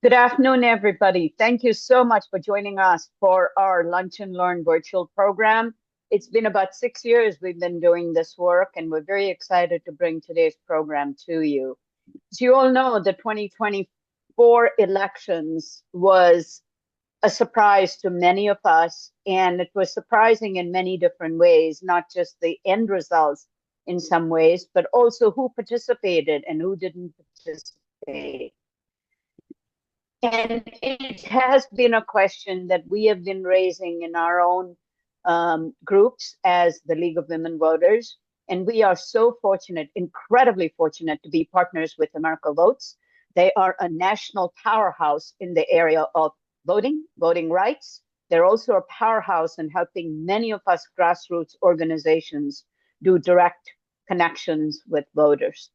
Good afternoon, everybody. Thank you so much for joining us for our Lunch and Learn virtual program. It's been about 6 years we've been doing this work, and we're very excited to bring today's program to you. As you all know, the 2024 elections was a surprise to many of us, and it was surprising in many different ways, not just the end results in some ways, but also who participated and who didn't participate. And it has been a question that we have been raising in our own groups as the League of Women Voters. And we are so fortunate, incredibly fortunate, to be partners with America Votes. They are a national powerhouse in the area of voting rights. They're also a powerhouse in helping many of us grassroots organizations do direct connections with voters.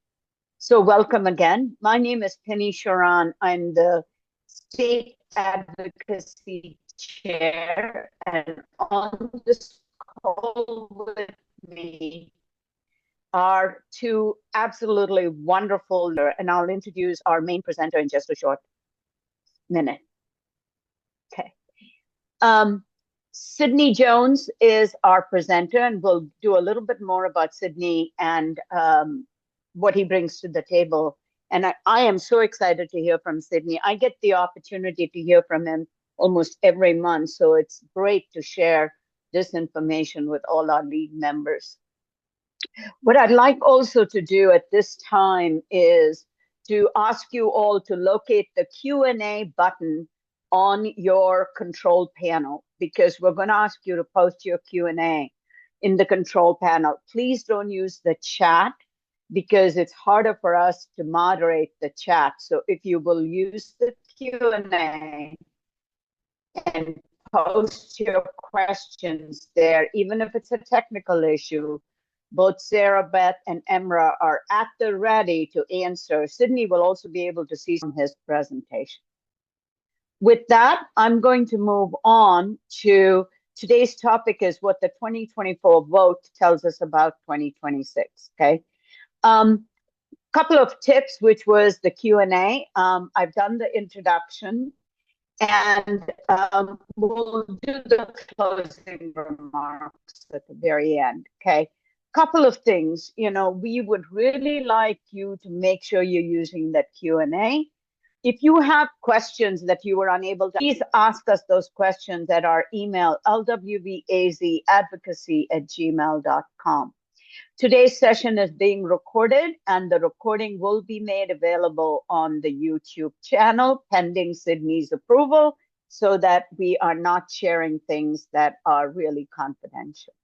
So welcome again. My name is Penny Sharan. I'm the State Advocacy Chair, and on this call with me are two absolutely wonderful, and I'll introduce our main presenter in just a short minute. Okay. Sydney Jones is our presenter, and we'll do a little bit more about Sydney and what he brings to the table. And I am so excited to hear from Sydney. I get the opportunity to hear from him almost every month, so it's great to share this information with all our league members. What I'd like also to do at this time is to ask you all to locate the Q&A button on your control panel, because we're going to ask you to post your Q&A in the control panel. Please don't use the chat, because it's harder for us to moderate the chat. So if you will use the Q&A and post your questions there, even if it's a technical issue, both Sarah Beth and Emra are at the ready to answer. Sydney will also be able to see from his presentation. With that, I'm going to move on to today's topic is what the 2024 vote tells us about 2026, okay? Couple of tips, which was the Q&A. I've done the introduction, and we'll do the closing remarks at the very end, okay? Couple of things, we would really like you to make sure you're using that Q&A. If you have questions that you were unable to, please ask us those questions at our email, lwvazadvocacy@gmail.com. Today's session is being recorded, and the recording will be made available on the YouTube channel pending Sydney's approval, so that we are not sharing things that are really confidential.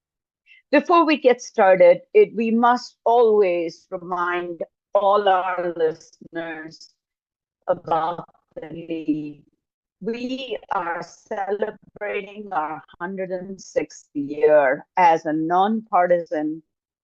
Before we get started, we must always remind all our listeners about the league. We are celebrating our 106th year as a nonpartisan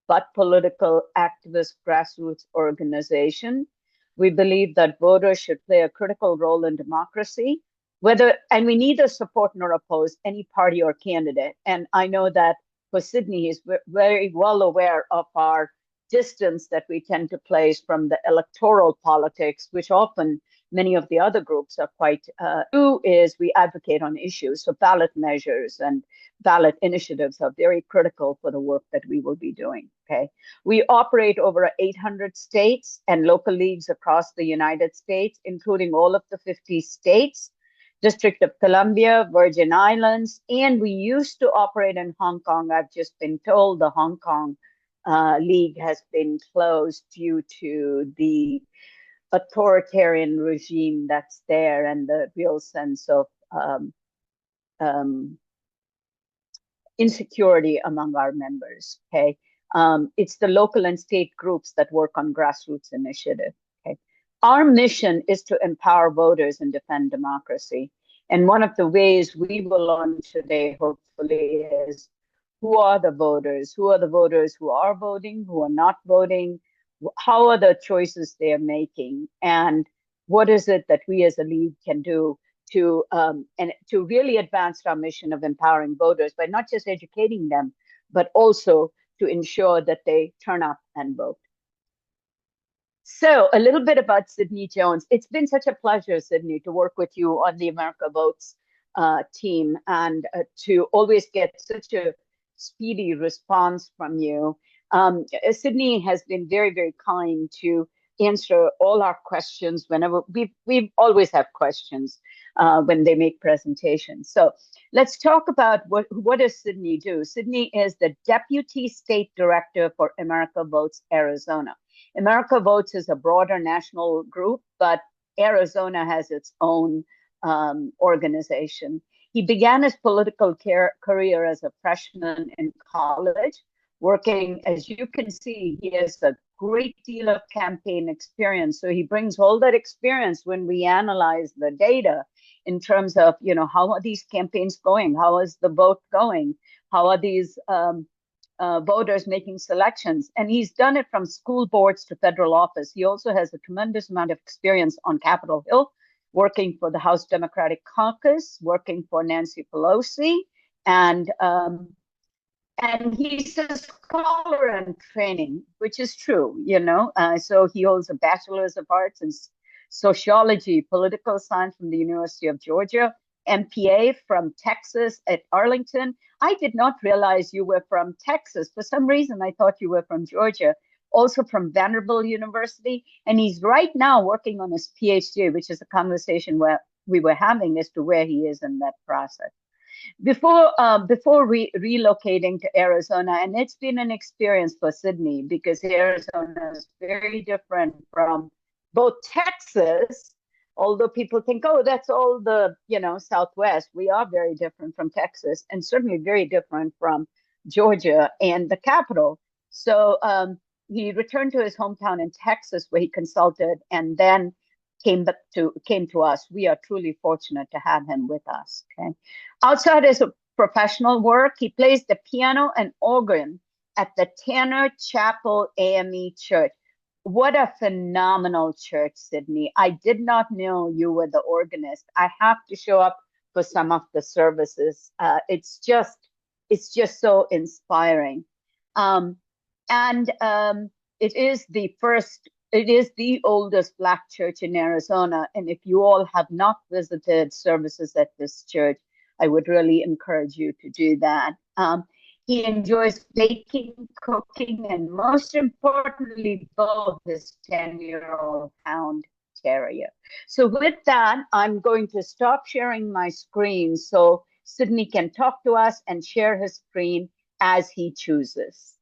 but political activist grassroots organization. We believe that voters should play a critical role in democracy, and we neither support nor oppose any party or candidate. And I know that for Sydney, he's very well aware of our distance that we tend to place from the electoral politics, which often many of the other groups are quite do is we advocate on issues. So ballot measures and ballot initiatives are very critical for the work that we will be doing, okay? We operate over 800 states and local leagues across the United States, including all of the 50 states, District of Columbia, Virgin Islands, and we used to operate in Hong Kong. I've just been told the Hong Kong league has been closed due to the authoritarian regime that's there and the real sense of insecurity among our members, okay? It's the local and state groups that work on grassroots initiative, okay? Our mission is to empower voters and defend democracy. And one of the ways we will learn today, hopefully, is who are the voters? Who are the voters who are voting, who are not voting? How are the choices they are making? And what is it that we as a league can do to really advance our mission of empowering voters by not just educating them, but also to ensure that they turn up and vote. So, a little bit about Sydney Jones. It's been such a pleasure, Sydney, to work with you on the America Votes team and to always get such a speedy response from you. Sydney has been very, very kind to answer all our questions whenever we've always have questions when they make presentations. So let's talk about what does Sydney do. Sydney is the Deputy State Director for America Votes Arizona. America Votes is a broader national group, but Arizona has its own organization. He began his political career as a freshman in college, working, as you can see, he has a great deal of campaign experience. So he brings all that experience when we analyze the data in terms of, how are these campaigns going? How is the vote going? How are these voters making selections? And he's done it from school boards to federal office. He also has a tremendous amount of experience on Capitol Hill, working for the House Democratic Caucus, working for Nancy Pelosi, and he's a scholar in training, which is true, So he holds a bachelor's of arts in sociology, political science from the University of Georgia, MPA from Texas at Arlington. I did not realize you were from Texas. For some reason, I thought you were from Georgia. Also from Vanderbilt University. And he's right now working on his PhD, which is a conversation where we were having as to where he is in that process. Before relocating to Arizona, and it's been an experience for Sydney because Arizona is very different from both Texas, although people think, oh, that's all the Southwest. We are very different from Texas, and certainly very different from Georgia and the capital. So he returned to his hometown in Texas, where he consulted, and then came to us. We are truly fortunate to have him with us. Okay. Outside his professional work, he plays the piano and organ at the Tanner Chapel AME Church. What a phenomenal church, Sydney. I did not know you were the organist. I have to show up for some of the services. It's just so inspiring. And it is the oldest Black church in Arizona. And if you all have not visited services at this church, I would really encourage you to do that. He enjoys baking, cooking, and most importantly, both his 10-year-old hound terrier. So with that, I'm going to stop sharing my screen so Sydney can talk to us and share his screen as he chooses.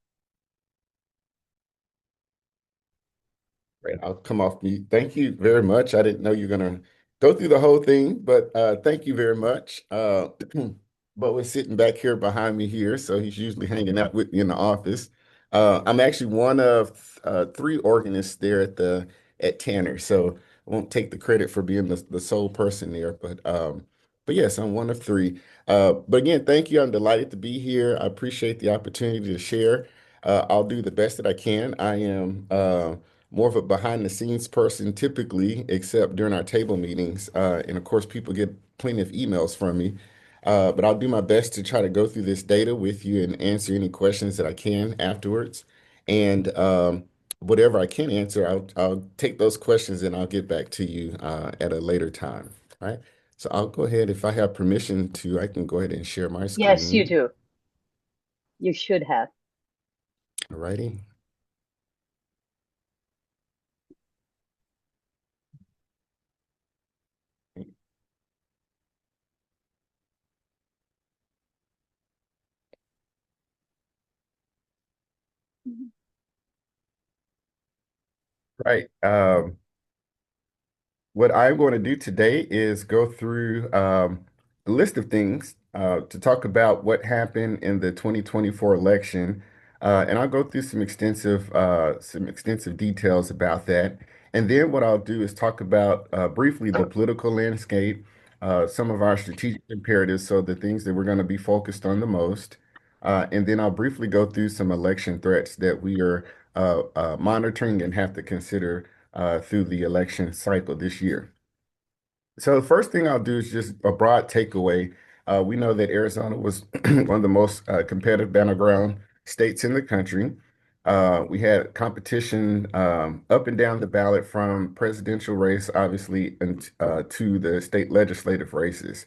Great. I'll come off mute. Thank you very much. I didn't know you were going to go through the whole thing, but thank you very much. But we're sitting back here behind me here, so he's usually hanging out with me in the office. I'm actually one of three organists there at Tanner, so I won't take the credit for being the sole person there, but yes, I'm one of three. But again, thank you. I'm delighted to be here. I appreciate the opportunity to share. I'll do the best that I can. I am more of a behind the scenes person typically, except during our table meetings. And of course, people get plenty of emails from me. But I'll do my best to try to go through this data with you and answer any questions that I can afterwards. And whatever I can answer, I'll take those questions and I'll get back to you at a later time. All right. So I'll go ahead, if I have permission to, I can go ahead and share my Yes, you screen. do. You should have. All righty. Right. What I'm going to do today is go through a list of things to talk about what happened in the 2024 election, and I'll go through some extensive details about that. And then what I'll do is talk about briefly the political landscape, some of our strategic imperatives, so the things that we're going to be focused on the most. And then I'll briefly go through some election threats that we are monitoring and have to consider through the election cycle this year. So the first thing I'll do is just a broad takeaway. We know that Arizona was one of the most competitive battleground states in the country. We had competition up and down the ballot from presidential race, obviously, and to the state legislative races.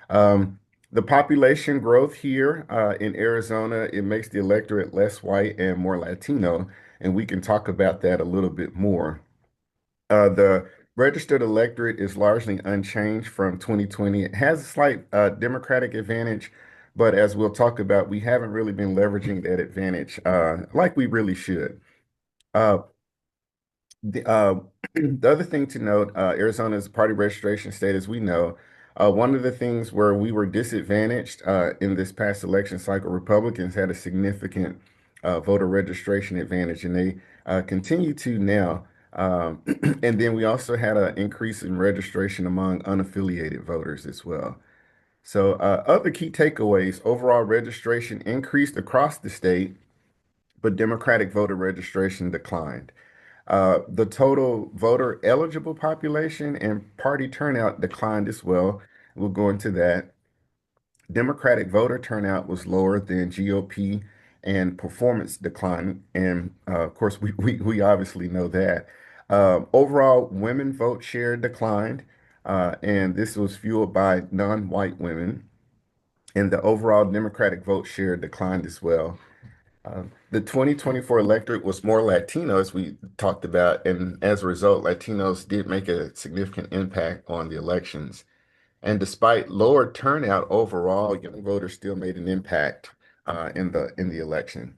Um, the population growth here in Arizona, it makes the electorate less white and more Latino, and we can talk about that a little bit more. The registered electorate is largely unchanged from 2020. It has a slight Democratic advantage, but as we'll talk about, we haven't really been leveraging that advantage like we really should. Uh, the the other thing to note, Arizona is a party registration state, as we know. One of the things where we were disadvantaged in this past election cycle, Republicans had a significant voter registration advantage, and they continue to now. And then we also had an increase in registration among unaffiliated voters as well. So, other key takeaways, overall registration increased across the state, but Democratic voter registration declined. The total voter eligible population and party turnout declined as well. We'll go into that. Democratic voter turnout was lower than GOP and performance declined. And of course, we obviously know that. Overall, women vote share declined, and this was fueled by non-white women. And the overall Democratic vote share declined as well. The 2024 electorate was more Latino, as we talked about, and as a result, Latinos did make a significant impact on the elections. And despite lower turnout overall, young voters still made an impact in the election.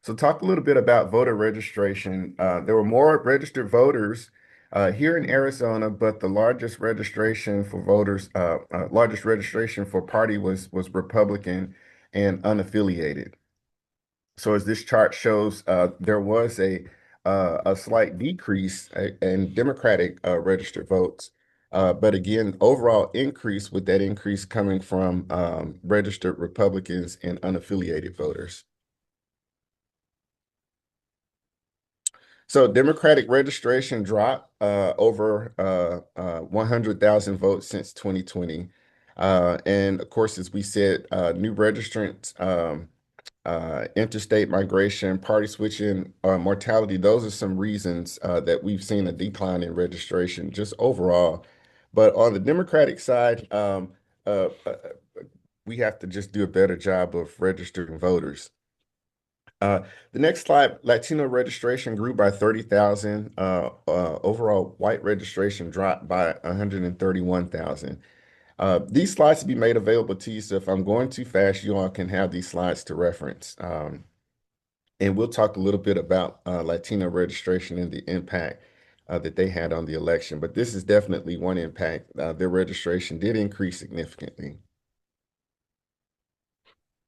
So, talk a little bit about voter registration. There were more registered voters here in Arizona, but the largest registration for party was Republican and unaffiliated. So as this chart shows, there was a slight decrease in Democratic registered votes, but again, overall increase with that increase coming from registered Republicans and unaffiliated voters. So Democratic registration dropped over 100,000 votes since 2020. And of course, as we said, new registrants interstate migration, party switching, mortality. Those are some reasons that we've seen a decline in registration just overall. But on the Democratic side, we have to just do a better job of registering voters. Uh, the next slide, Latino registration grew by 30,000. Overall, white registration dropped by 131,000. These slides will be made available to you, so if I'm going too fast, you all can have these slides to reference. And we'll talk a little bit about Latino registration and the impact that they had on the election. But this is definitely one impact. Their registration did increase significantly.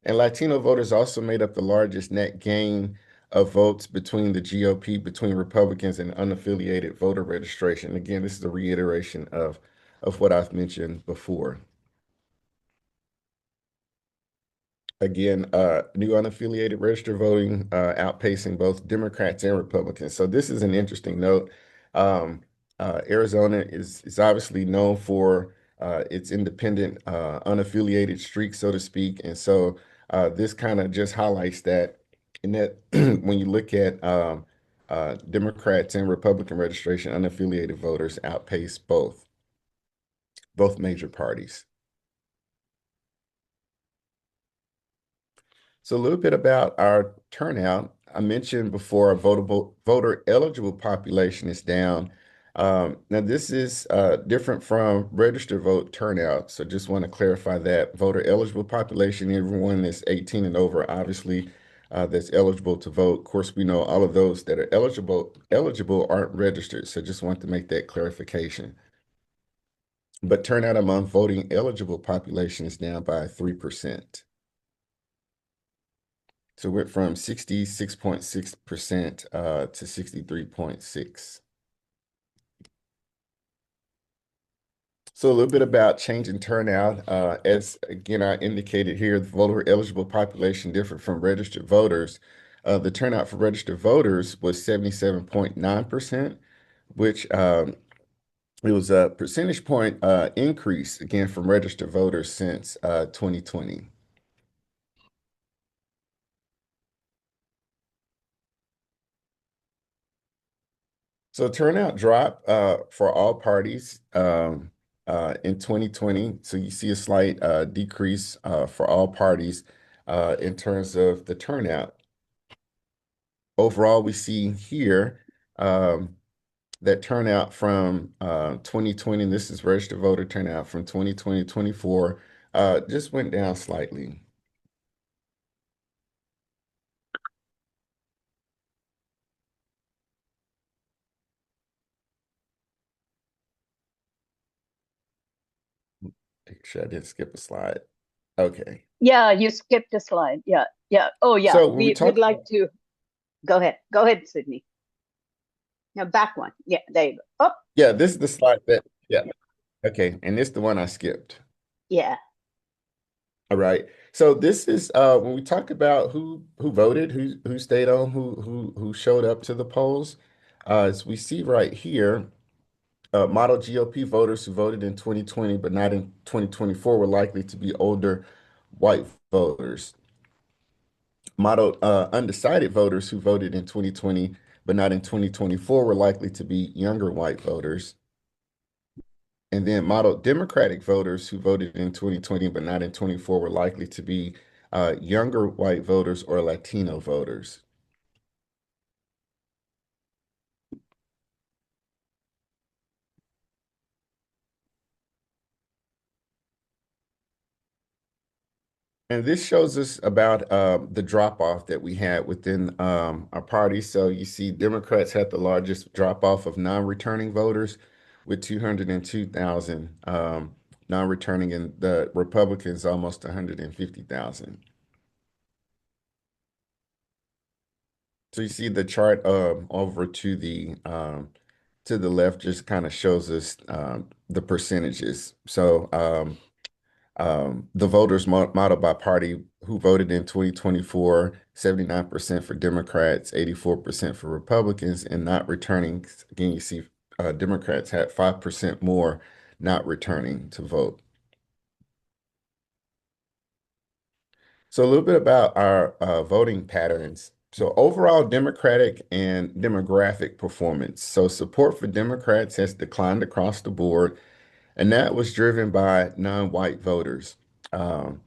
And Latino voters also made up the largest net gain of votes between the GOP, between Republicans and unaffiliated voter registration. Again, this is a reiteration of what I've mentioned before. Again, new unaffiliated registered voting outpacing both Democrats and Republicans. So this is an interesting note. Arizona is obviously known for its independent, unaffiliated streak, so to speak. And so this kind of just highlights that. And that when you look at Democrats and Republican registration, unaffiliated voters outpace both major parties. So a little bit about our turnout. I mentioned before our voter eligible population is down. Now this is different from registered vote turnout. So just want to clarify that voter eligible population, everyone that's 18 and over, obviously that's eligible to vote. Of course, we know all of those that are eligible aren't registered. So just want to make that clarification. But turnout among voting eligible population is down by 3%. So it went from 66.6% to 63.6. So a little bit about change in turnout. As again, I indicated here, the voter eligible population different from registered voters. The turnout for registered voters was 77.9%, which it was a percentage point increase again from registered voters since 2020. So turnout dropped for all parties in 2020. So you see a slight decrease for all parties in terms of the turnout. Overall, we see here um, that turnout from 2020, and this is registered voter turnout from 2020 to 24, just went down slightly. Make sure I didn't skip a slide. Okay. Yeah, you skipped a slide. Yeah, yeah. Oh, yeah. So when we We'd talk like to go ahead. Go ahead, Sydney. Now back one. Yeah, there you go. Oh, yeah, this is the slide that, yeah. Okay. And this is the one I skipped. yeah. All right. So this is when we talk about who voted, who stayed on, who showed up to the polls. As we see right here, model GOP voters who voted in 2020 but not in 2024 were likely to be older white voters. Model undecided voters who voted in 2020 but not in 2024 were likely to be younger white voters. And then model Democratic voters who voted in 2020 but not in 24 were likely to be younger white voters or Latino voters. And this shows us about the drop off that we had within our party. So you see, Democrats had the largest drop off of non-returning voters with 202,000 non-returning, and the Republicans almost 150,000. So you see the chart over to the left just kind of shows us the percentages. So the voters modeled by party who voted in 2024, 79% for Democrats, 84% for Republicans, and not returning. Again, you see Democrats had 5% more not returning to vote. So a little bit about our voting patterns. So overall Democratic and demographic performance. So support for Democrats has declined across the board, and that was driven by non-white voters. Um,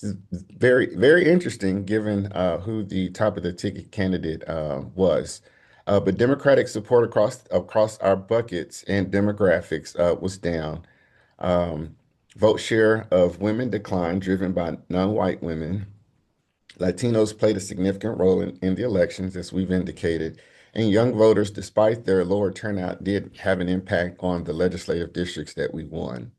it's very, very interesting given who the top of the ticket candidate was. But Democratic support across our buckets and demographics was down. Um, Vote share of women declined, driven by non-white women. Latinos played a significant role in the elections, as we've indicated, and young voters, despite their lower turnout, did have an impact on the legislative districts that we won.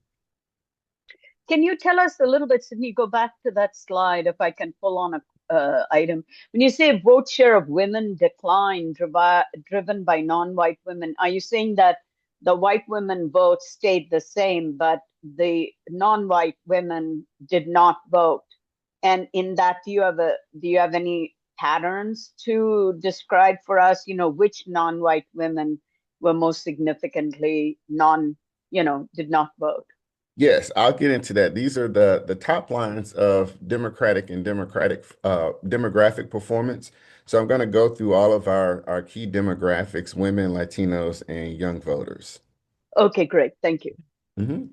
Can you tell us a little bit, Sydney? Go back to that slide if I can pull on a item. When you say vote share of women declined, driven by non-white women, are you saying that the white women vote stayed the same, but the non-white women did not vote? And in that, do you have any patterns to describe for us? You know, which non-white women were most significantly did not vote? Yes, I'll get into that. These are the top lines of Democratic and Democratic demographic performance. So I'm going to go through all of our key demographics, women, Latinos, and young voters. Okay, great. Thank you. Mhm.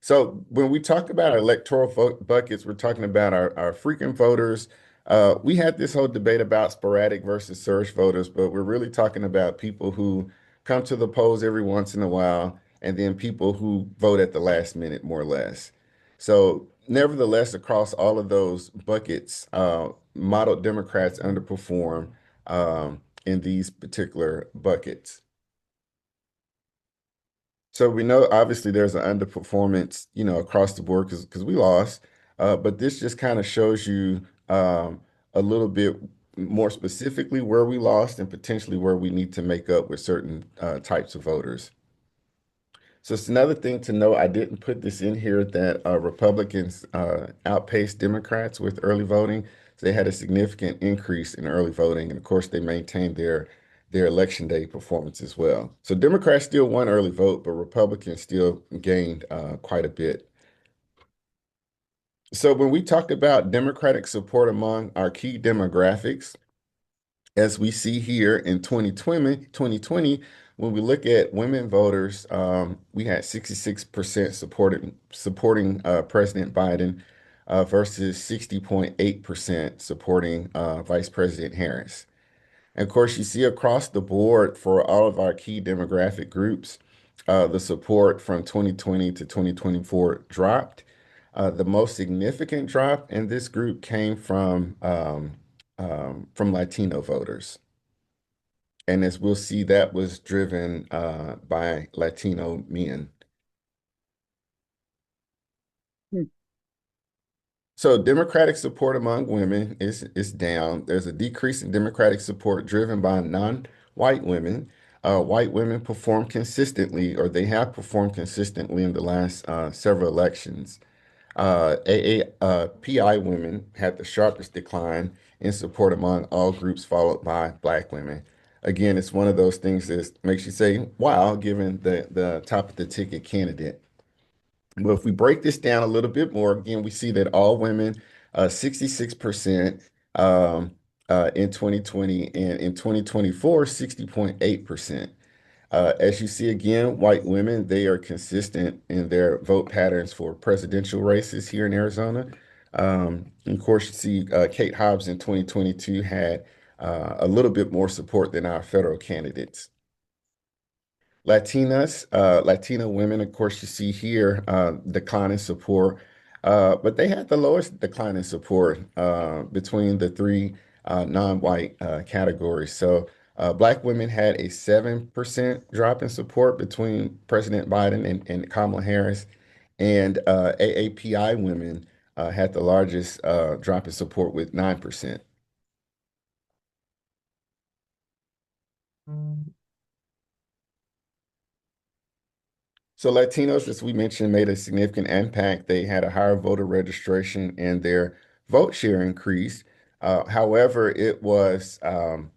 So when we talk about our electoral vote buckets, we're talking about our frequent voters. We had this whole debate about sporadic versus surge voters, but we're really talking about people who come to the polls every once in a while, and then people who vote at the last minute, more or less. So nevertheless, across all of those buckets, model Democrats underperform in these particular buckets. So we know obviously there's an underperformance, across the board because we lost. But this just kind of shows you a little bit more specifically where we lost and potentially where we need to make up with certain types of voters. So it's another thing to know. I didn't put this in here that Republicans outpaced Democrats with early voting. So they had a significant increase in early voting, and of course, they maintained their election day performance as well. So Democrats still won early vote, but Republicans still gained quite a bit. So when we talk about Democratic support among our key demographics, As we see here in 2020, when we look at women voters, we had 66% supporting President Biden versus 60.8% supporting Vice President Harris. And of course, you see across the board for all of our key demographic groups, the support from 2020 to 2024 dropped. The most significant drop in this group came from Latino voters. And as we'll see, that was driven by Latino men. Hmm. So Democratic support among women is down. There's a decrease in Democratic support driven by non-white women. White women perform consistently, or they have performed consistently in the last several elections. PI women had the sharpest decline in support among all groups, followed by Black women. Again, it's one of those things that makes you say, wow, given the top of the ticket candidate. Well, if we break this down a little bit more, again, we see that all women, 66% in 2020, and in 2024, 60.8%. As you see again, white women, they are consistent in their vote patterns for presidential races here in Arizona. And of course, you see Kate Hobbs in 2022 had a little bit more support than our federal candidates. Latino women, of course, you see here decline in support, but they had the lowest decline in support between the three non-white categories. So Black women had a 7% drop in support between President Biden and Kamala Harris, and AAPI women had the largest drop in support with 9%. So Latinos, as we mentioned, made a significant impact. They had a higher voter registration and their vote share increased. However, it was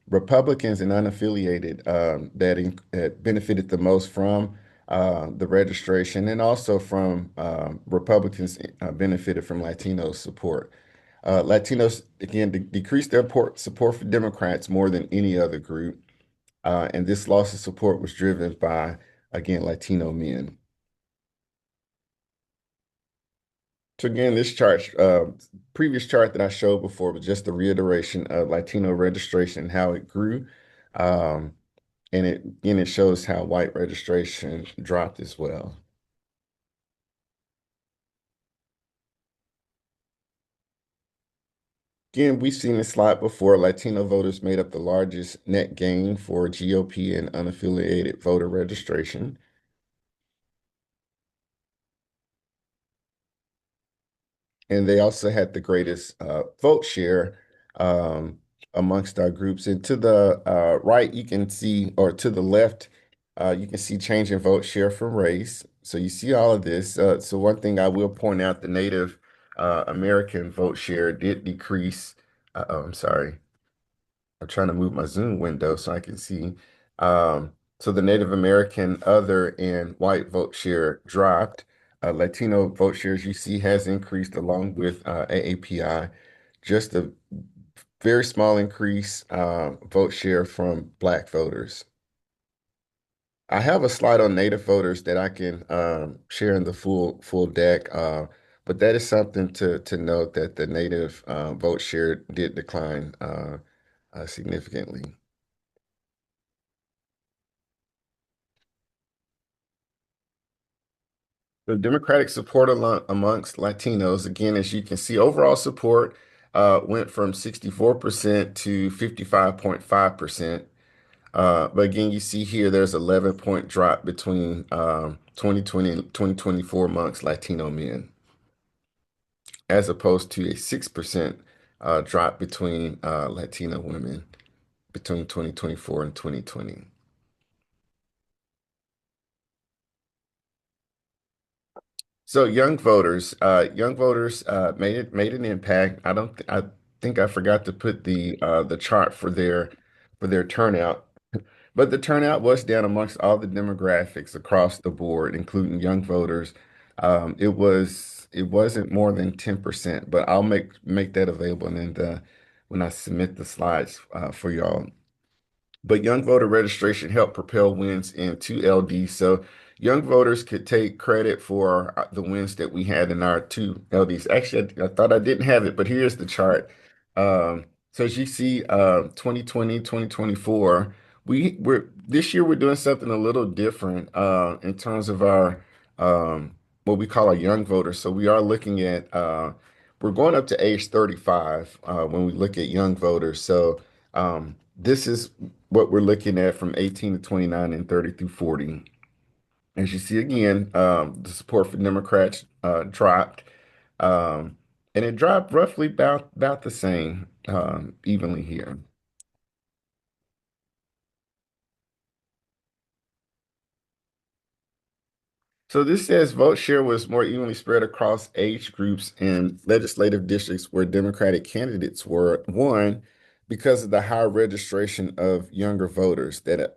Republicans and unaffiliated that benefited the most from the registration, and also from Republicans benefited from Latino support. Latinos, again, decreased their support for Democrats more than any other group. And this loss of support was driven by, again, Latino men. So again, this chart, previous chart that I showed before was just a reiteration of Latino registration and how it grew. Um, and it shows how white registration dropped as well. Again, we've seen this slide before. Latino voters made up the largest net gain for GOP and unaffiliated voter registration. And they also had the greatest vote share um, amongst our groups. And to the right, you can see, or to the left, you can see change in vote share from race. So you see all of this. So one thing I will point out, the Native American vote share did decrease. Oh, I'm sorry. I'm trying to move my Zoom window so I can see. So the Native American, other, and white vote share dropped. Latino vote shares you see has increased along with AAPI. Just a very small increase vote share from Black voters. I have a slide on Native voters that I can share in the full deck, but that is something to note that the Native vote share did decline significantly. The Democratic support amongst Latinos, again, as you can see, overall support went from 64% to 55.5%. But again, you see here there's 11-point drop between 2020 and 2024 amongst Latino men, as opposed to a 6% drop between Latino women between 2024 and 2020. So young voters made an impact. I think I forgot to put the chart for their turnout, but the turnout was down amongst all the demographics across the board, including young voters. It wasn't more than 10%, but I'll make that available in the when I submit the slides for y'all. But young voter registration helped propel wins in two LDs. So young voters could take credit for the wins that we had in our two LDs. Actually, I thought I didn't have it, but here's the chart. So as you see, 2020, 2024, we're this year we're doing something a little different in terms of our what we call our young voters. So we are looking at we're going up to age 35 when we look at young voters. So this is what we're looking at from 18 to 29 and 30 through 40. As you see again, the support for Democrats dropped, um, and it dropped roughly about the same evenly here. So this says vote share was more evenly spread across age groups in legislative districts where Democratic candidates were won because of the high registration of younger voters that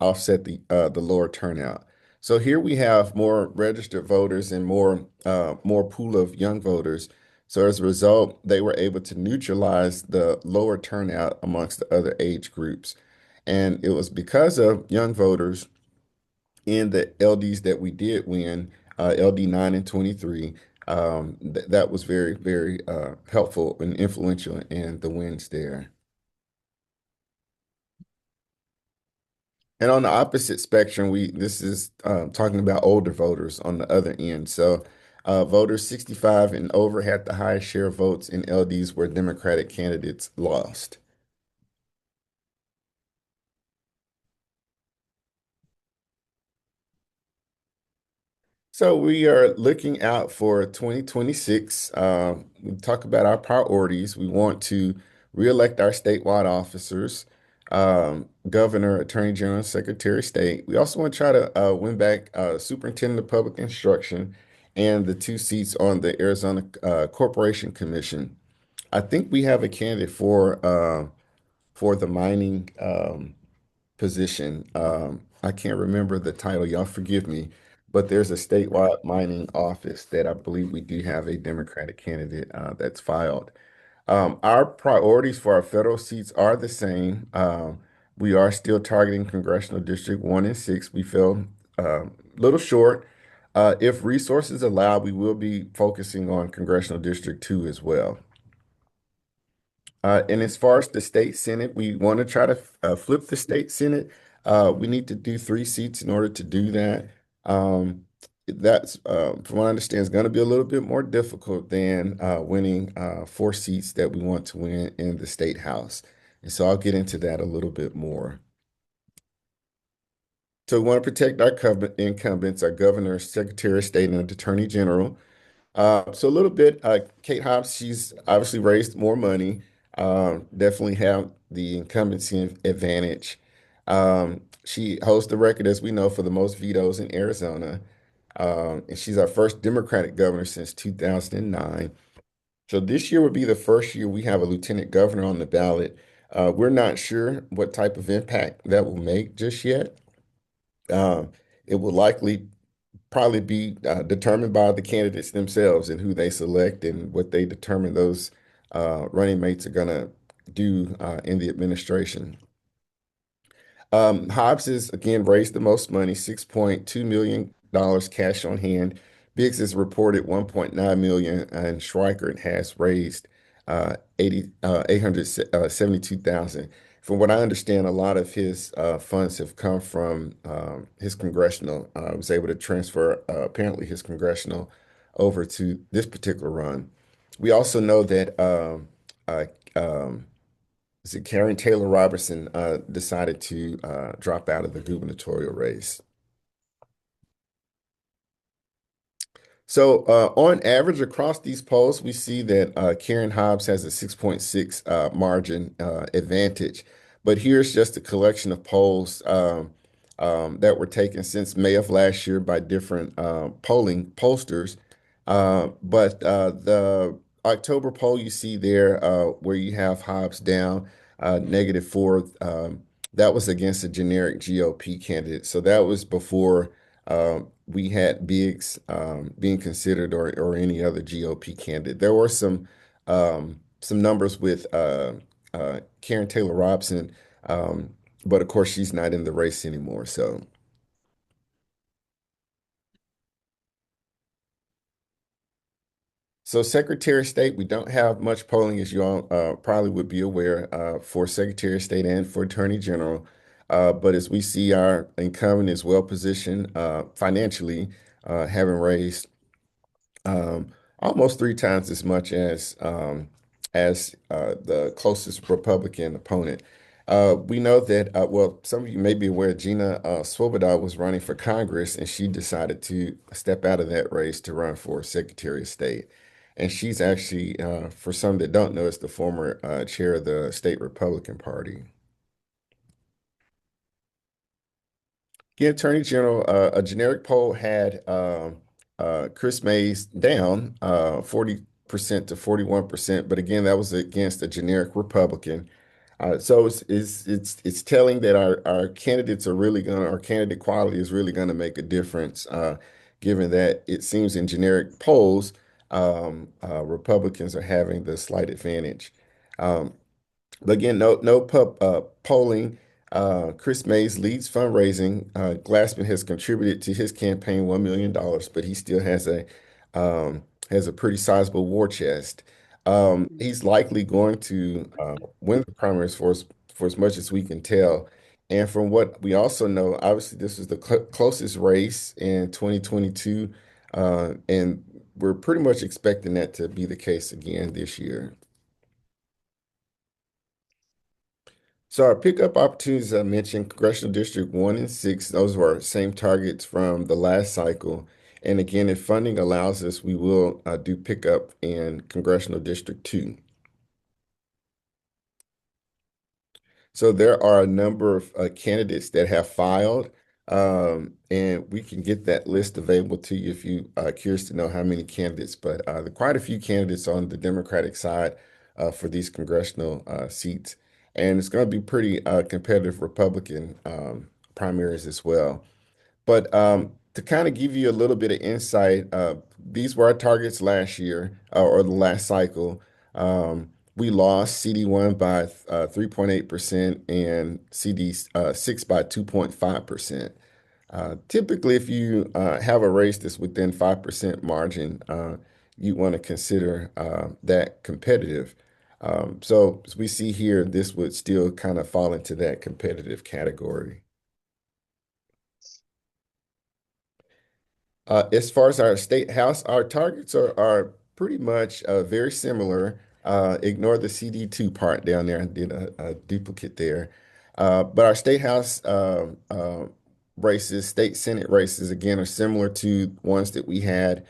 offset the lower turnout. So here we have more registered voters and more pool of young voters. So as a result, they were able to neutralize the lower turnout amongst the other age groups. And it was because of young voters in the LDs that we did win, LD 9 and 23, that was very, very helpful and influential in the wins there. And on the opposite spectrum, we this is talking about older voters on the other end. So voters 65 and over had the highest share of votes in LDs where Democratic candidates lost. So we are looking out for 2026. We talk about our priorities. We want to reelect our statewide officers, governor, attorney general, secretary of state. We also want to try to win back superintendent of public instruction and the two seats on the Arizona Corporation Commission. I think we have a candidate for the mining position. I can't remember the title. Y'all forgive me, but there's a statewide mining office that I believe we do have a Democratic candidate that's filed. Our priorities for our federal seats are the same. We are still targeting Congressional District 1 and 6. We fell a little short. If resources allow, we will be focusing on Congressional District 2 as well. And as far as the state senate, we want to try to flip the state senate. We need to do three seats in order to do that. That's, from what I understand, is going to be a little bit more difficult than winning four seats that we want to win in the state house. And so I'll get into that a little bit more. So we want to protect our incumbents, our governor, secretary of state, and attorney general. So a little bit, Kate Hobbs, she's obviously raised more money, definitely have the incumbency advantage. She holds the record, as we know, for the most vetoes in Arizona. And she's our first Democratic governor since 2009. So this year would be the first year we have a lieutenant governor on the ballot. We're not sure what type of impact that will make just yet. Uh, it will likely probably be determined by the candidates themselves and who they select and what they determine those running mates are going to do in the administration. Hobbs has again raised the most money, $6.2 million cash on hand. Biggs has reported 1.9 million, and Schweikert has raised 872,000. From what I understand, a lot of his funds have come from his congressional. Was able to transfer apparently his congressional over to this particular run. We also know that uh, um, is it Karen Taylor Robertson decided to drop out of the gubernatorial race. So on average across these polls, we see that Karen Hobbs has a 6.6 margin advantage. But here's just a collection of polls that were taken since May of last year by different polling pollsters. But the October poll you see there, where you have Hobbs down -4, that was against a generic GOP candidate. So that was before we had Biggs being considered or any other GOP candidate. There were some some numbers with Karen Taylor Robson, um, but of course she's not in the race anymore. So Secretary of State, we don't have much polling, as you all probably would be aware, for Secretary of State and for Attorney General. But as we see, our incumbent is well positioned financially, having raised um, almost three times as much as the closest Republican opponent. We know that, well, some of you may be aware, Gina Swoboda was running for Congress, and she decided to step out of that race to run for Secretary of State. And she's actually, for some that don't know, is the former chair of the state Republican Party. Yeah, Attorney General, a generic poll had Chris Mays down 40% to 41%, but again, that was against a generic Republican. So it's telling that our candidates are really going our candidate quality is really going to make a difference, given that it seems in generic polls, Republicans are having the slight advantage. Um, but again, no polling. Chris Mays leads fundraising. Glassman has contributed to his campaign $1 million, but he still has a pretty sizable war chest. He's likely going to win the primaries for as much as we can tell. And from what we also know, obviously this is the closest race in 2022, and we're pretty much expecting that to be the case again this year. So our pickup opportunities, I mentioned, Congressional District 1 and 6, those were same targets from the last cycle. And again, if funding allows us, we will do pickup in Congressional District 2. So there are a number of candidates that have filed, and we can get that list available to you if you are curious to know how many candidates. But there are quite a few candidates on the Democratic side for these congressional seats, and it's going to be pretty competitive Republican primaries as well. But to kind of give you a little bit of insight, these were our targets last year or the last cycle. We lost CD1 by 3.8% and CD6 by 2.5%. Typically, if you have a race that's within 5% margin, you want to consider that competitive. So as we see here, this would still kind of fall into that competitive category. As far as our state house, our targets are pretty much very similar. Ignore the CD2 part down there. I did a duplicate there. But our state house races, state senate races, again, are similar to ones that we had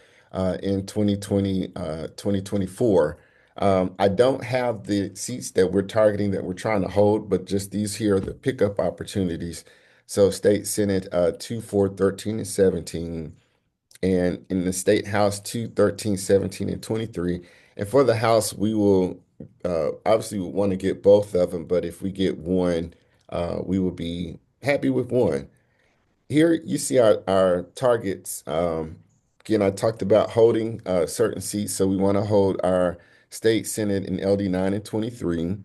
in 2020, 2024. I don't have the seats that we're targeting that we're trying to hold, but just these here are the pickup opportunities. So state senate 2, 4, 13, and 17, and in the state house 2, 13, 17, and 23. And for the house, we will obviously want to get both of them, but if we get one, we will be happy with one. Here you see our targets. Again, I talked about holding certain seats, so we want to hold our state senate in LD 9 and 23.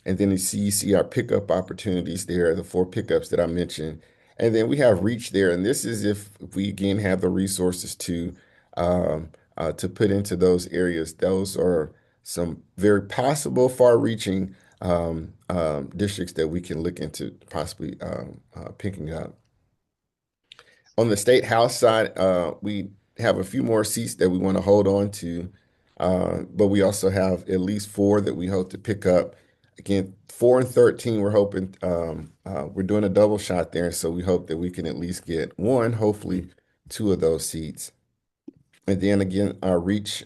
And then you see our pickup opportunities there, the four pickups that I mentioned. And then we have reach there. And this is if we again have the resources to put into those areas. Those are some very possible far-reaching districts that we can look into possibly picking up. On the state house side, we have a few more seats that we want to hold on to, but we also have at least four that we hope to pick up. Again, 4 and 13, we're hoping we're doing a double shot there, so we hope that we can at least get one, hopefully two of those seats. And then again, our reach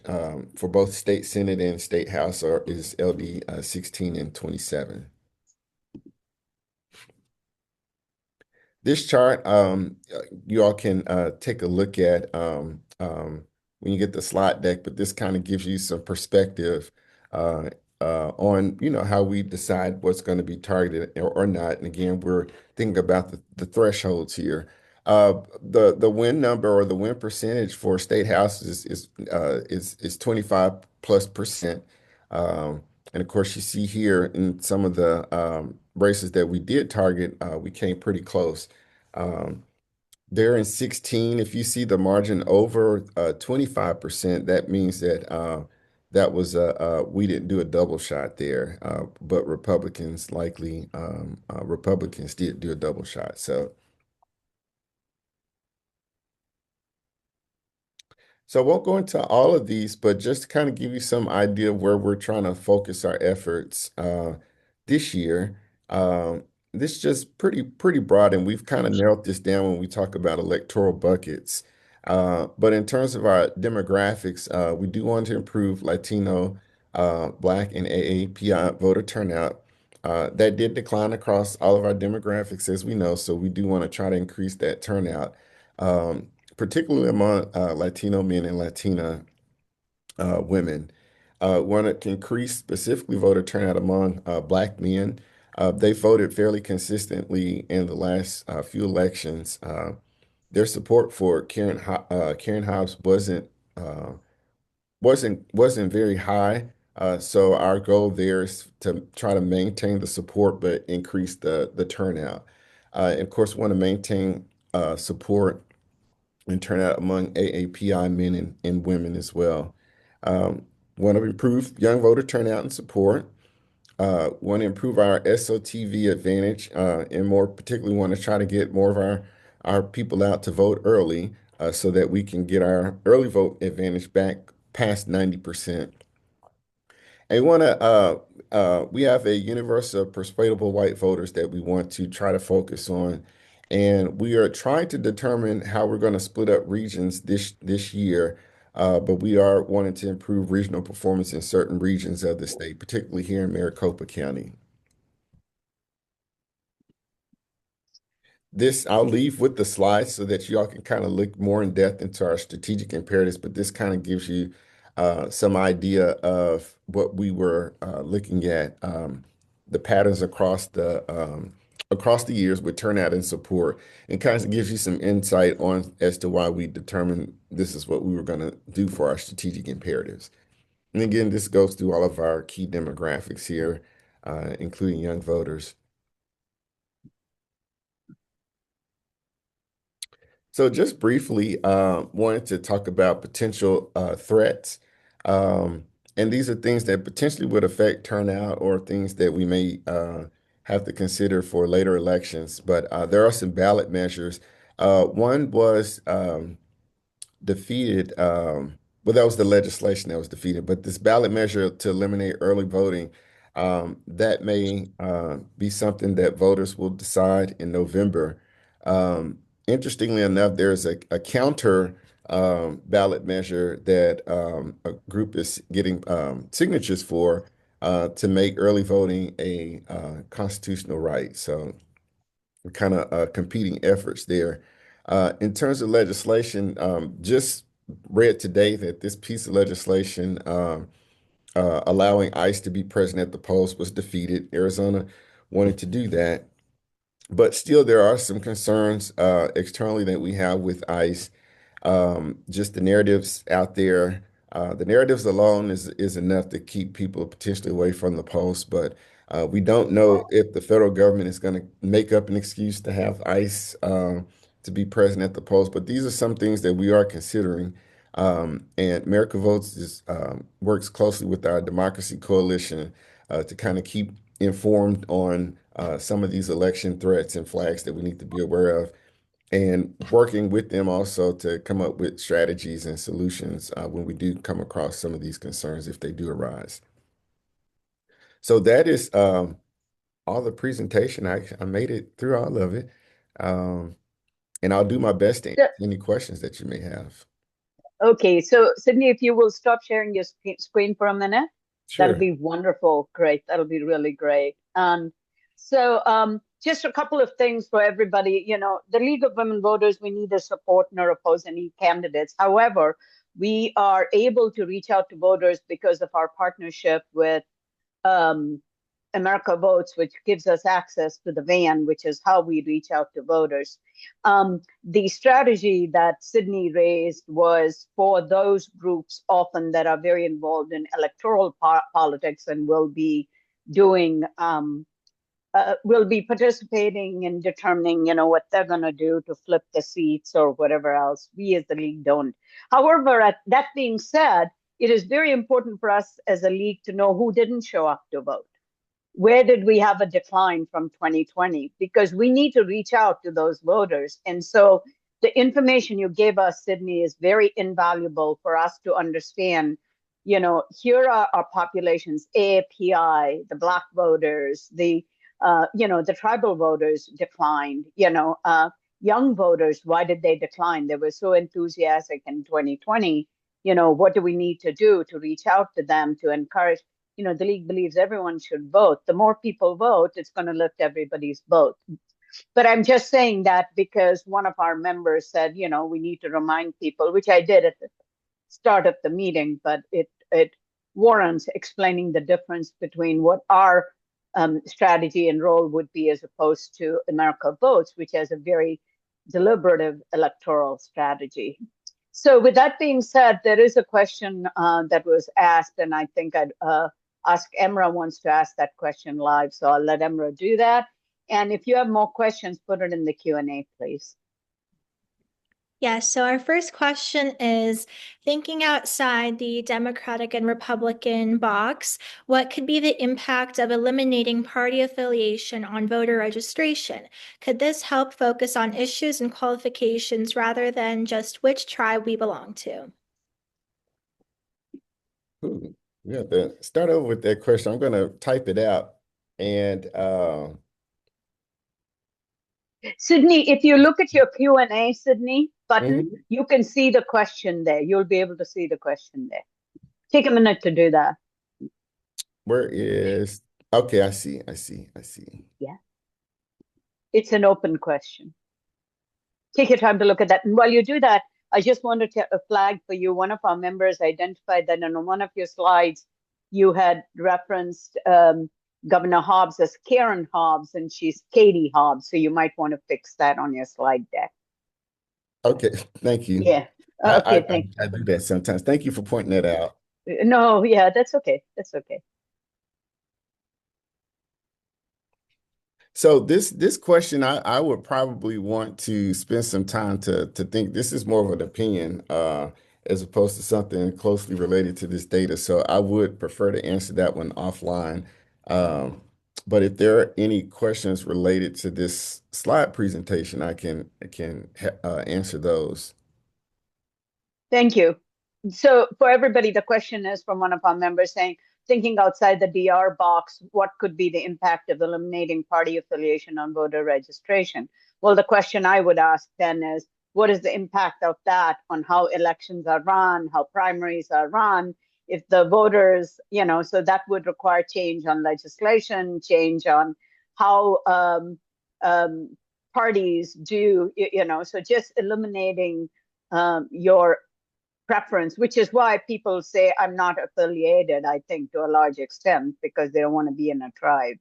for both state senate and state house is LD 16 and 27. This chart, you all can take a look at when you get the slide deck, but this kind of gives you some perspective uh, on, how we decide what's going to be targeted or not. And again, we're thinking about the thresholds here. The win number or the win percentage for state houses is 25+%. And of course, you see here in some of the races that we did target, we came pretty close. Um, They're in 16. If you see the margin over 25%, that means that that was we didn't do a double shot there, but Republicans did do a double shot. So I won't go into all of these, but just to kind of give you some idea of where we're trying to focus our efforts this year. Um, this is just pretty broad, and we've kind of narrowed this down when we talk about electoral buckets. But in terms of our demographics, we do want to improve Latino, Black, and AAPI voter turnout. That did decline across all of our demographics, as we know, so we do want to try to increase that turnout. Particularly among Latino men and Latina women. Want to increase specifically voter turnout among Black men. They voted fairly consistently in the last few elections. Their support for Karen Hobbs uh, wasn't very high. So our goal there is to try to maintain the support, but increase the turnout. And of course, want to maintain support and turnout among AAPI men and women as well. Um, Want to improve young voter turnout and support. Want to improve our SOTV advantage, and more particularly want to try to get more of our people out to vote early, so that we can get our early vote advantage back past 90%. And we have a universe of persuadable white voters that we want to try to focus on. And we are trying to determine how we're going to split up regions this year. But we are wanting to improve regional performance in certain regions of the state, particularly here in Maricopa County. This I'll leave with the slides so that y'all can kind of look more in depth into our strategic imperatives, but this kind of gives you some idea of what we were looking at, the patterns across the years with turnout and support, and kind of gives you some insight on as to why we determined this is what we were going to do for our strategic imperatives. And again, this goes through all of our key demographics here, including young voters. So just briefly, wanted to talk about potential threats. Um, and these are things that potentially would affect turnout or things that we may have to consider for later elections. But there are some ballot measures. One was defeated. Well, that was the legislation that was defeated, but this ballot measure to eliminate early voting, that may be something that voters will decide in November. Interestingly enough, there's a counter ballot measure that a group is getting signatures for to make early voting a constitutional right. So kind of competing efforts there. In terms of legislation, just read today that this piece of legislation allowing ICE to be present at the polls was defeated. Arizona wanted to do that, but still there are some concerns externally that we have with ICE. Just the narratives out there. The narratives alone is enough to keep people potentially away from the polls, but we don't know if the federal government is going to make up an excuse to have ICE to be present at the polls. But these are some things that we are considering. And America Votes works closely with our Democracy Coalition to kind of keep informed on some of these election threats and flags that we need to be aware of, and working with them also to come up with strategies and solutions when we do come across some of these concerns if they do arise. So that is all the presentation. I made it through all of it. Um, and I'll do my best to answer So, any questions that you may have. okay, so Sydney, if you will stop sharing your screen for a minute, that'll Sure. be wonderful. Great. That'll be really great. Just a couple of things for everybody. You know, the League of Women Voters, we neither support nor oppose any candidates. However, we are able to reach out to voters because of our partnership with um, America Votes, which gives us access to the van, which is how we reach out to voters. The strategy that Sydney raised was for those groups often that are very involved in electoral politics and doing will be participating in determining, what they're going to do to flip the seats or whatever else. We as the league don't. However, that being said, it is very important for us as a league to know who didn't show up to vote. Where did we have a decline from 2020? Because we need to reach out to those voters. And so the information you gave us, Sydney, is very invaluable for us to understand, here are our populations, AAPI, the Black voters, the tribal voters declined, young voters, why did they decline? They were so enthusiastic in 2020. What do we need to do to reach out to them to encourage? The league believes everyone should vote. The more people vote, it's going to lift everybody's vote. But I'm just saying that because one of our members said, we need to remind people, which I did at the start of the meeting, but it warrants explaining the difference between what our strategy and role would be as opposed to America Votes, which has a very deliberative electoral strategy. So with that being said, there is a question that was asked, and I think I'd ask Emra wants to ask that question live, so I'll let Emra do that. And if you have more questions, put it in the Q&A, please. Yes, so our first question is, thinking outside the Democratic and Republican box, what could be the impact of eliminating party affiliation on voter registration? Could this help focus on issues and qualifications rather than just which tribe we belong to? Ooh, we have to start over with that question. I'm going to type it out. And Sydney, if you look at your Q&A, Sydney, button, mhm. you can see the question there. You'll be able to see the question there. Take a minute to do that. Where is, okay, I see. Yeah. It's an open question. Take your time to look at that. And while you do that, I just wanted to flag for you, one of our members identified that on one of your slides, you had referenced Governor Hobbs as Karen Hobbs, and she's Katie Hobbs. So you might want to fix that on your slide deck. Okay, thank you. Yeah. Okay, thank you. I do that sometimes. Thank you for pointing that out. No, yeah, that's okay. That's okay. So this question, I would probably want to spend some time to think. This is more of an opinion as opposed to something closely related to this data. So I would prefer to answer that one offline. But if there are any questions related to this slide presentation, I can answer those. Thank you. So for everybody, the question is from one of our members saying, thinking outside the DR box, what could be the impact of eliminating party affiliation on voter registration? Well, the question I would ask then is, what is the impact of that on how elections are run, how primaries are run? If the voters, so that would require change on legislation, change on how parties do, so just eliminating your preference, which is why people say I'm not affiliated, I think, to a large extent, because they don't want to be in a tribe.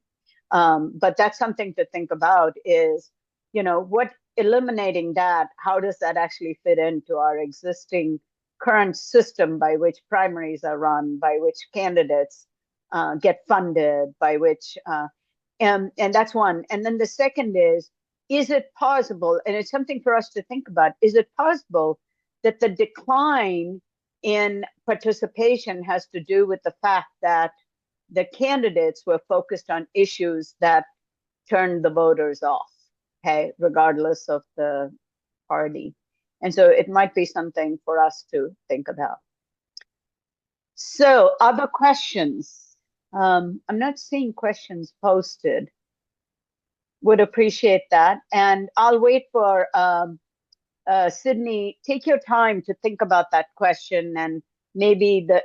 But that's something to think about is, what eliminating that, how does that actually fit into our existing current system by which primaries are run, by which candidates get funded, by which, and that's one. And then the second is it possible, and it's something for us to think about, is it possible that the decline in participation has to do with the fact that the candidates were focused on issues that turned the voters off, okay, regardless of the party. And so it might be something for us to think about. So other questions? I'm not seeing questions posted. Would appreciate that. And I'll wait for Sydney, take your time to think about that question, and maybe the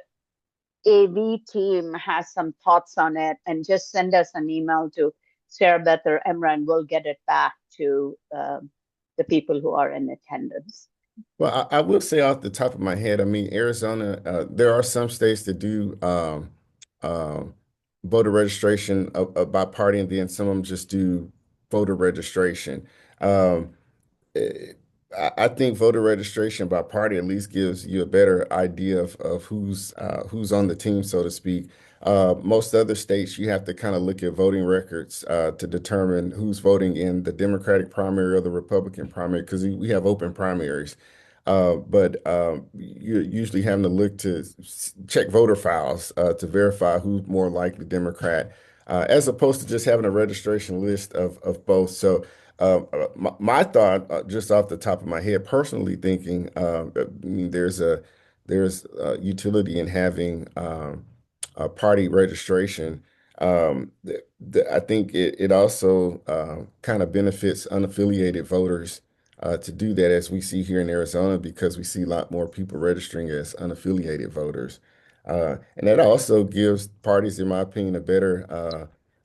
AV team has some thoughts on it, and just send us an email to Sarah Beth or Emra, and we'll get it back to the people who are in attendance. Well, I will say off the top of my head, I mean, Arizona, there are some states that do voter registration by party, and then some of them just do voter registration. Um, eh, I think voter registration by party at least gives you a better idea of who's on the team, so to speak. Most other states, you have to kind of look at voting records to determine who's voting in the Democratic primary or the Republican primary, because we have open primaries. But you're usually having to look to check voter files to verify who's more likely Democrat, as opposed to just having a registration list of both. So my thought, just off the top of my head, personally thinking, I mean, there's utility in having a party registration. I think it also kind of benefits unaffiliated voters to do that, as we see here in Arizona, because we see a lot more people registering as unaffiliated voters. And that also gives parties, in my opinion,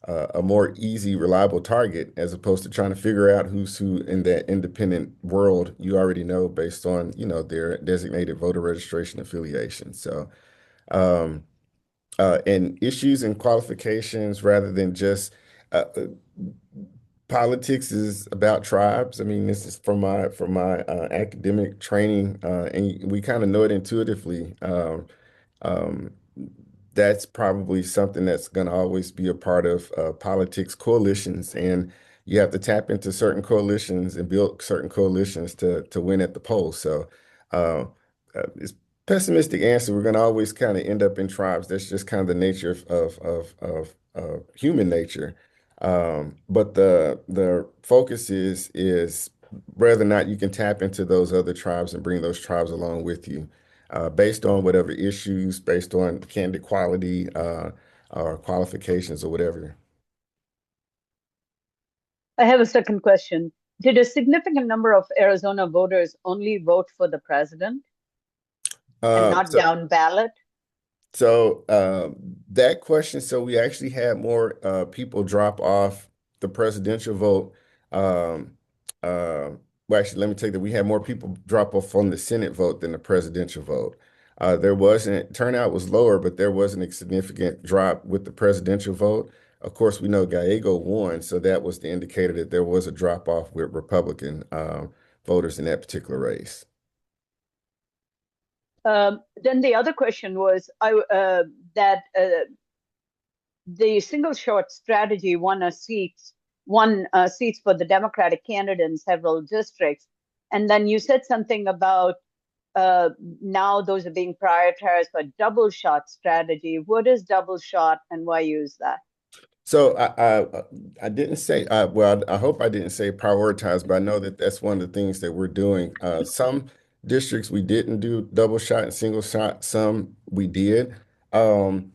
a more easy, reliable target, as opposed to trying to figure out who's who in that independent world. You already know based on, their designated voter registration affiliation. So, um, and issues and qualifications rather than just politics is about tribes. I mean, this is from my academic training, and we kind of know it intuitively. Um, that's probably something that's going to always be a part of politics coalitions, and you have to tap into certain coalitions and build certain coalitions to win at the polls. So, uh, it's pessimistic answer. We're going to always kind of end up in tribes. That's just kind of the nature of human nature. But the focus is whether or not you can tap into those other tribes and bring those tribes along with you, based on whatever issues, based on candidate quality, or qualifications or whatever. I have a second question. Did a significant number of Arizona voters only vote for the president and Uh, not so down ballot? So that question, so we actually had more people drop off the presidential vote. Um, uh, well, actually, let me take that. We had more people drop off on the Senate vote than the presidential vote. There wasn't, turnout was lower, but there wasn't a significant drop with the presidential vote. Of course, we know Gallego won, so that was the indicator that there was a drop off with Republican voters in that particular race. Then the other question was that the single shot strategy won seats for the Democratic candidate in several districts. And then you said something about now those are being prioritized for double shot strategy. What is double shot and why use that? So I didn't say well, I hope I didn't say prioritize, but I know that that's one of the things that we're doing. Some districts we didn't do double shot and single shot. Some we did. Um,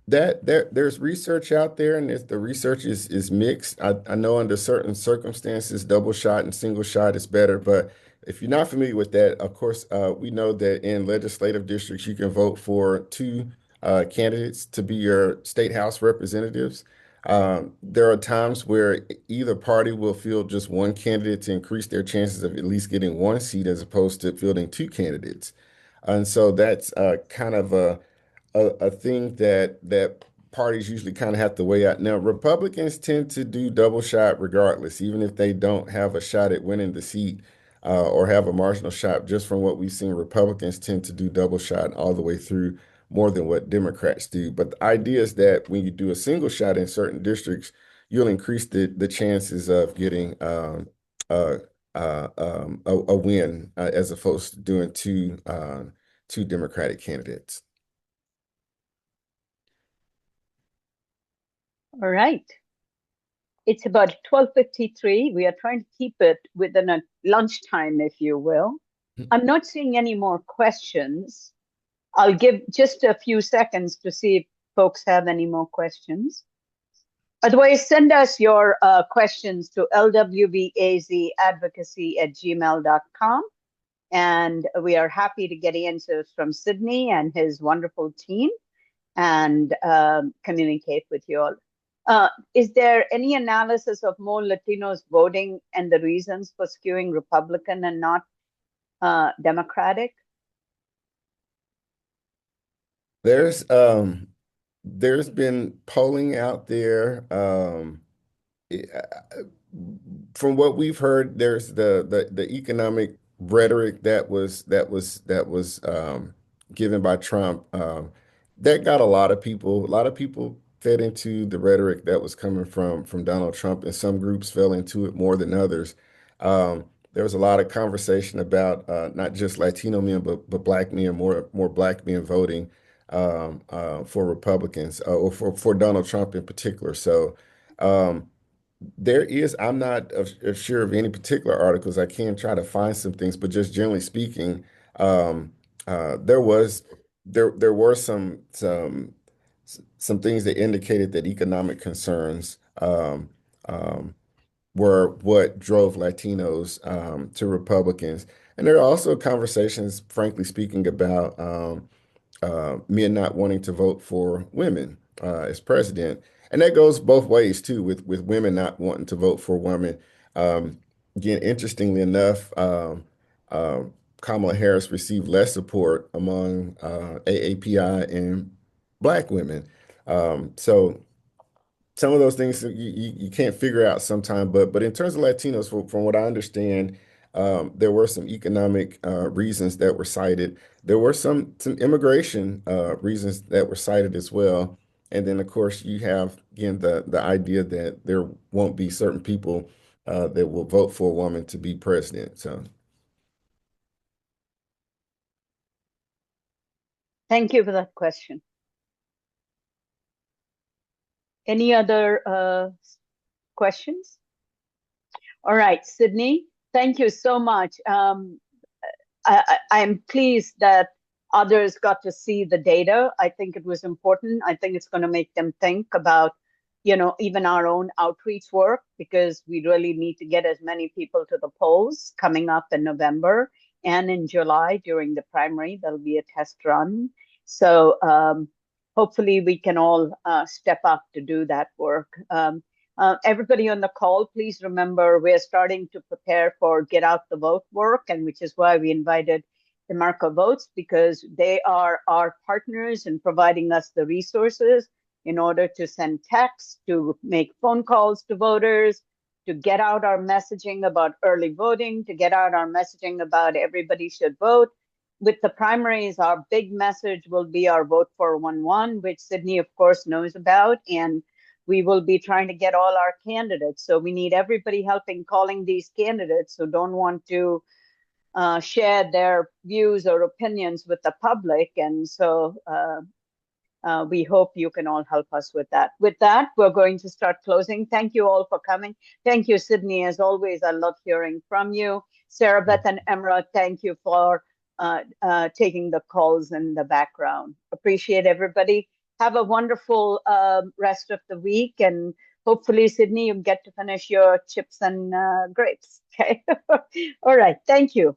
there's research out there, and the research is mixed. I know under certain circumstances, double shot and single shot is better. But if you're not familiar with that, of course, we know that in legislative districts, you can vote for two candidates to be your state house representatives. There are times where either party will field just one candidate to increase their chances of at least getting one seat, as opposed to fielding two candidates. And so that's kind of a thing that parties usually kind of have to weigh out. Now, Republicans tend to do double shot regardless, even if they don't have a shot at winning the seat, or have a marginal shot. Just from what we've seen, Republicans tend to do double shot all the way through, more than what Democrats do. But the idea is that when you do a single shot in certain districts, you'll increase the chances of getting uh, a win, as opposed to doing two Democratic candidates. All right. It's about 12:53. We are trying to keep it within a lunchtime, if you will. I'm not seeing any more questions. I'll give just a few seconds to see if folks have any more questions. Otherwise, send us your questions to lwvazadvocacy@gmail.com. And we are happy to get answers from Sydney and his wonderful team and communicate with you all. Is there any analysis of more Latinos voting and the reasons for skewing Republican and not Democratic? There's there's been polling out there. From what we've heard, there's the economic rhetoric that was given by Trump. That got a lot of people fed into the rhetoric that was coming from Donald Trump, and some groups fell into it more than others. There was a lot of conversation about not just Latino men, but Black men, more Black men voting for Republicans or for Donald Trump in particular. So. Um, I'm not sure of any particular articles. I can try to find some things, but just generally speaking, um, there was there were some things that indicated that economic concerns um, were what drove Latinos to Republicans. And there are also conversations, frankly speaking, about men not wanting to vote for women as president. And that goes both ways too, with women not wanting to vote for women. Again, interestingly enough, Kamala Harris received less support among AAPI and Black women. So some of those things you can't figure out sometime. But in terms of Latinos, from what I understand, there were some economic reasons that were cited. There were some immigration reasons that were cited as well. And then, of course, you have again the idea that there won't be certain people that will vote for a woman to be president. So Thank you for that question. Any other questions? All right, Sydney, thank you so much. I'm pleased that others got to see the data. I think it was important. I think it's going to make them think about, even our own outreach work, because we really need to get as many people to the polls coming up in November and in July during the primary. There'll be a test run. So hopefully we can all step up to do that work. Everybody on the call, please remember we're starting to prepare for get out the vote work, and which is why we invited the Marco Votes, because they are our partners in providing us the resources in order to send texts, to make phone calls to voters, to get out our messaging about early voting, to get out our messaging about everybody should vote. With the primaries, our big message will be our Vote for 1-1, which Sydney, of course, knows about. And we will be trying to get all our candidates. So we need everybody helping calling these candidates who don't want to share their views or opinions with the public. And so we hope you can all help us with that. With that, we're going to start closing. Thank you all for coming. Thank you, Sydney. As always, I love hearing from you. Sarah Beth and Emra, thank you for taking the calls in the background. Appreciate everybody. Have a wonderful rest of the week, and hopefully, Sydney, you get to finish your chips and grapes. Okay. All right. Thank you.